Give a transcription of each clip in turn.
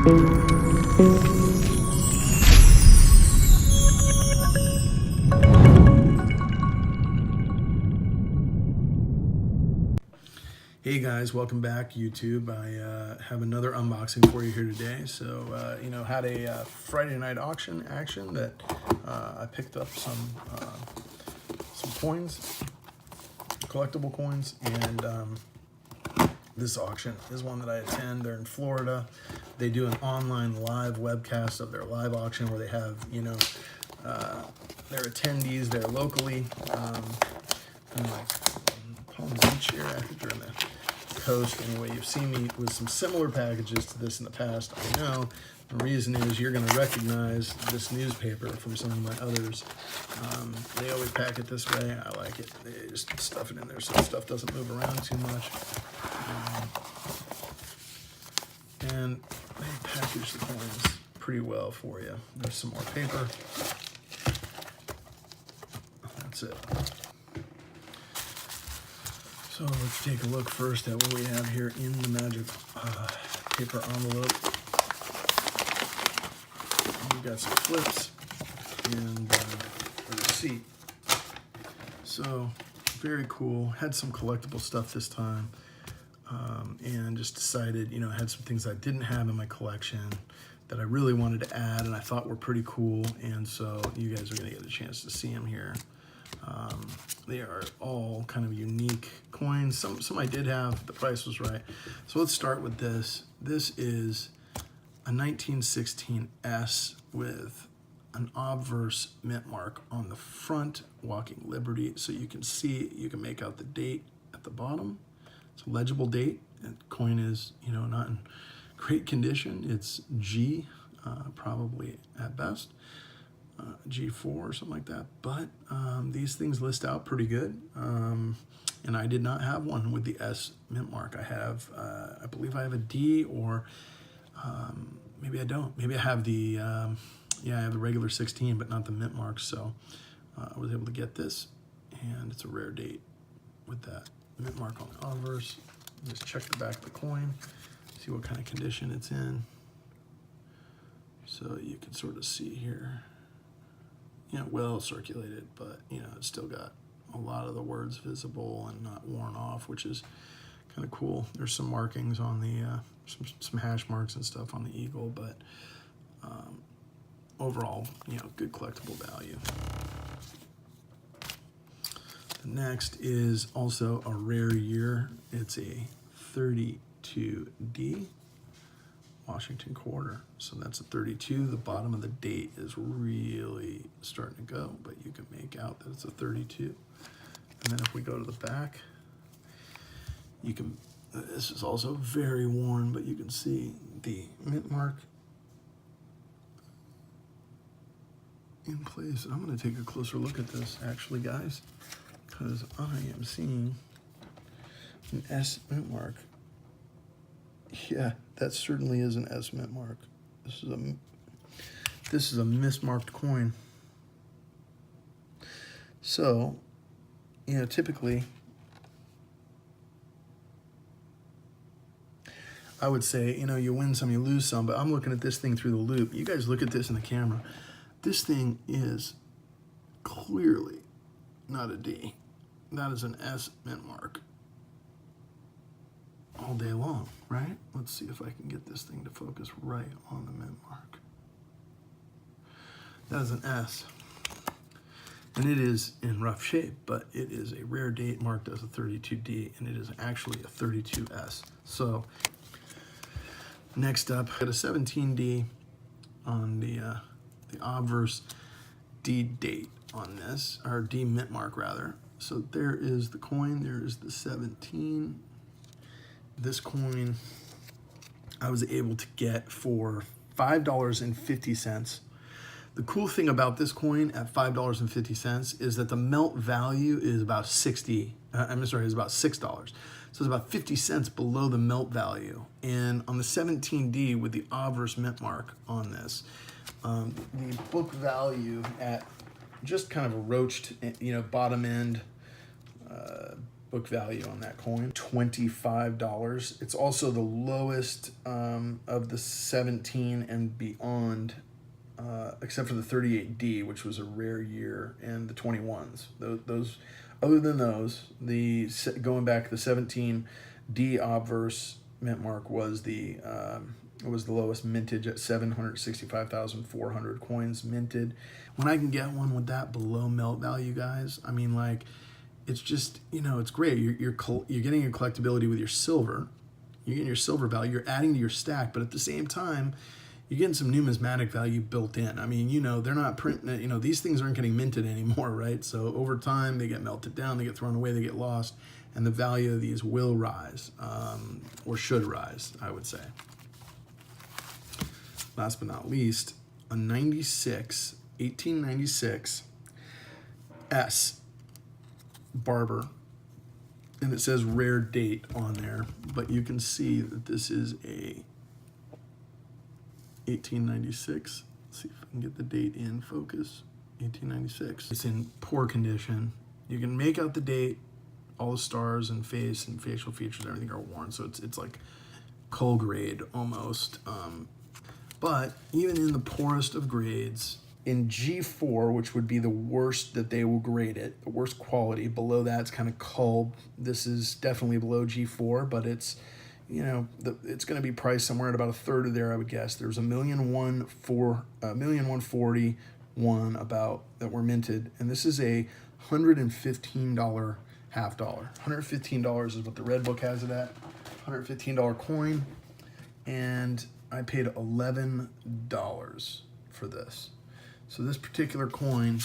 Hey guys, welcome back YouTube. I have another unboxing for you here today. So, had a Friday night auction action that I picked up some coins, collectible coins, and this auction is one that I attend. They're in Florida. They do an online live webcast of their live auction where they have, their attendees there locally. And like Palm Beach here, I think they're in the coast. Anyway, you've seen me with some similar packages to this in the past. I know the reason is you're going to recognize this newspaper from some of my others. They always pack it this way. I like it. They just stuff it in there so stuff doesn't move around too much. And they package the coins pretty well for you. There's some more paper. That's it. So let's take a look first at what we have here in the magic paper envelope. We've got some flips and a receipt. So very cool. Had some collectible stuff this time, and just decided, I had some things I didn't have in my collection that I really wanted to add and I thought were pretty cool, and so you guys are going to get a chance to see them here. They are all kind of unique coins. Some I did have, the price was right. So let's start with this. This is a 1916 S with an obverse mint mark on the front, Walking Liberty. So you can see, you can make out the date at the bottom. It's a legible date. The coin is, not in great condition. It's G, probably at best. G4 or something like that, but these things list out pretty good, and I did not have one with the S mint mark. I have, I believe I have a D, or maybe I don't. Maybe I have the, I have the regular 16, but not the mint mark, so I was able to get this, and it's a rare date with that mint mark on the obverse. Just check the back of the coin, see what kind of condition it's in, so you can sort of see here. Well circulated, but it's still got a lot of the words visible and not worn off, which is kind of cool. There's some markings on the some hash marks and stuff on the eagle, but overall, good collectible value. The next is also a rare year. It's a 32D Washington quarter. So that's a 32. The bottom of the date is really starting to go, but you can make out that it's a 32. And then if we go to the back, you can, this is also very worn, but you can see the mint mark in place. I'm going to take a closer look at this actually, guys, because I am seeing an S mint mark. Yeah, that certainly is an S mint mark. This is a mismarked coin. So, typically, I would say, you win some, you lose some, but I'm looking at this thing through the loop. You guys look at this in the camera. This thing is clearly not a D. That is an S mint mark. All day long, right? Let's see if I can get this thing to focus right on the mint mark. That is an S. And it is in rough shape, but it is a rare date marked as a 32D, and it is actually a 32S. So next up, got a 17D on the obverse D date on this, or D mint mark rather. So there is the coin, there is the 17. This coin I was able to get for $5.50. The cool thing about this coin at $5.50 is that the melt value is about is about $6. So it's about 50 cents below the melt value. And on the 17D with the obverse mint mark on this, the book value at just kind of a roached, bottom end, book value on that coin, $25. It's also the lowest of the 17 and beyond, except for the 38D, which was a rare year, and the 21s. Those other than those, going back, the 17D obverse mint mark was the lowest mintage at 765,400 coins minted. When I can get one with that below melt value, guys, I mean, like, it's just, it's great. You're getting your collectability with your silver. You're getting your silver value. You're adding to your stack, but at the same time, you're getting some numismatic value built in. I mean, they're not printing it. These things aren't getting minted anymore, right? So over time, they get melted down, they get thrown away, they get lost, and the value of these will rise, or should rise, I would say. Last but not least, a 1896 S Barber, and it says rare date on there, but you can see that this is a 1896. Let's see if I can get the date in focus. 1896. It's in poor condition. You can make out the date. All the stars and face and facial features, everything are worn, so it's like coal grade almost. But even in the poorest of grades, in G4, which would be the worst that they will grade it, the worst quality, below that it's kind of culled. This is definitely below G4, but it's, it's going to be priced somewhere at about a third of there, I would guess. There's 1,141 about that were minted, and this is a $115 half dollar. $115 is what the red book has it at. $115 coin, and I paid $11 for this. So this particular coin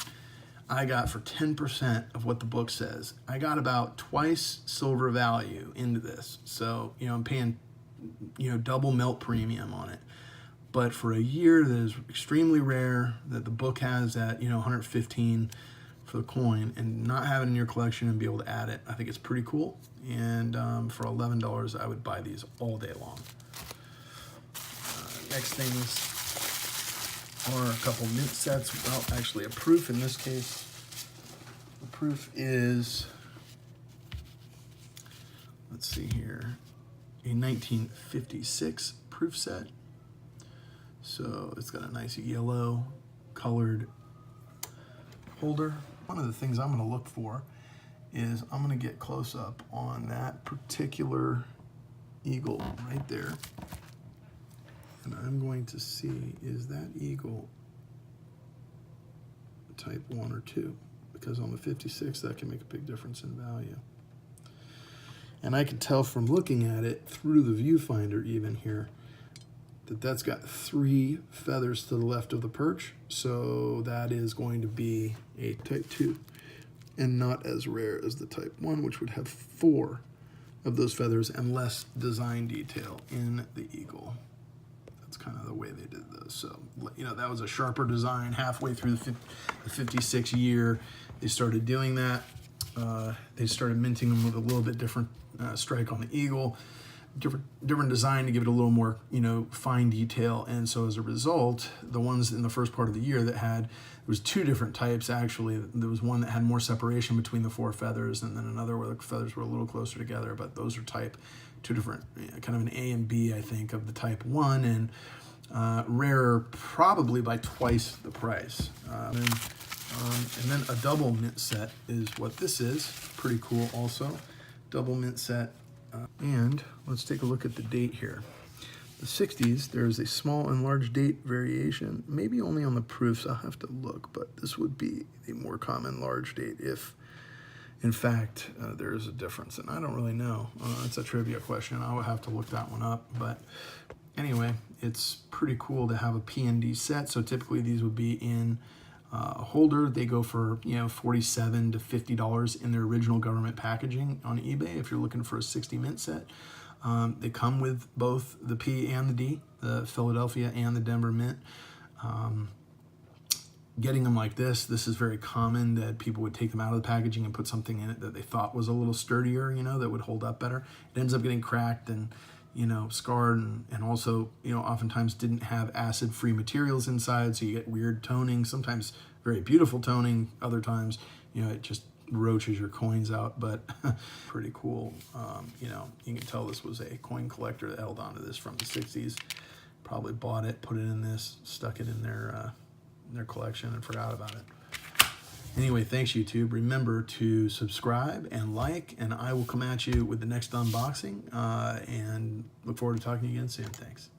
I got for 10% of what the book says. I got about twice silver value into this. So, I'm paying, double melt premium on it. But for a year that is extremely rare, that the book has at, 115 for the coin, and not have it in your collection and be able to add it, I think it's pretty cool. And for $11, I would buy these all day long. Next things are a couple mint sets. Well, actually a proof in this case. The proof is, let's see here, a 1956 proof set. So it's got a nice yellow colored holder. One of the things I'm going to look for is I'm going to get close up on that particular eagle right there. And I'm going to see, is that eagle type 1 or 2? Because on the 56, that can make a big difference in value. And I can tell from looking at it through the viewfinder even here, that that's got 3 feathers to the left of the perch. So that is going to be a type 2 and not as rare as the type 1, which would have 4 of those feathers and less design detail in the eagle. That's kind of the way they did those. So, that was a sharper design. Halfway through the 56 year, they started doing that. They started minting them with a little bit different strike on the eagle. Different design to give it a little more, fine detail. And so as a result, the ones in the first part of the year there was 2 different types actually. There was one that had more separation between the 4 feathers, and then another where the feathers were a little closer together, but those are type 2 different, kind of an A and B, I think, of the type 1, and rarer probably by twice the price. And then a double mint set is what this is. Pretty cool also. Double mint set. And let's take a look at the date here. The 60s, there's a small and large date variation, maybe only on the proofs, I'll have to look, but this would be a more common large date if, in fact, there is a difference. And I don't really know. It's a trivia question. I would have to look that one up. But anyway, it's pretty cool to have a PND set. So typically these would be in a holder. They go for $47 to $50 in their original government packaging on eBay if you're looking for a 60 mint set. They come with both the P and the D, the Philadelphia and the Denver mint. Getting them like this is very common, that people would take them out of the packaging and put something in it that they thought was a little sturdier, that would hold up better. It ends up getting cracked and scarred, and also, oftentimes didn't have acid-free materials inside, so you get weird toning, sometimes very beautiful toning, other times, it just roaches your coins out, but pretty cool. You know, you can tell this was a coin collector that held onto this from the 60s. Probably bought it, put it in this, stuck it in their collection and forgot about it. Anyway, thanks YouTube. Remember to subscribe and like, and I will come at you with the next unboxing, and look forward to talking to you again soon. Thanks.